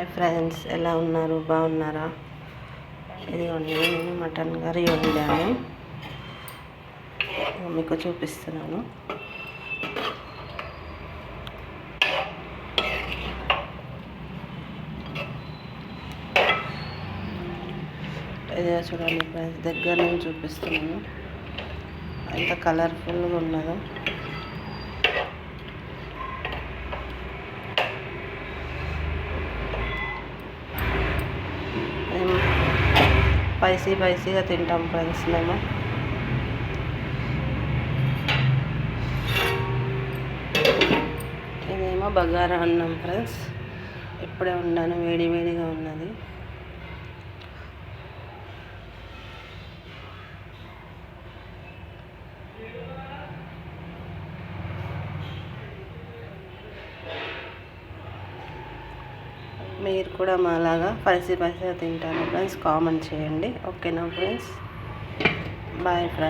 Hi friends, ఎలా ఉన్నారు? బాగున్నారా? ఇదిగోండి, నేను మటన్ కర్రీ వండాను, మీకు చూపిస్తున్నాను. ఇదే చూడండి ఫ్రెండ్స్, దగ్గర నుంచి చూపిస్తున్నాను ఎంత కలర్ఫుల్గా ఉన్నదో. స్పైసీగా తింటాం ఫ్రెండ్స్ మేము. ఇదేమో బగారా అన్నం ఫ్రెండ్స్, ఇప్పుడే వండాను, వేడిగా ఉన్నది. మీరు కూడా మాలాగా స్పైసీగా తింటారు ఫ్రెండ్స్? కామెంట్ చేయండి. ఓకేనా ఫ్రెండ్స్? Bye friends.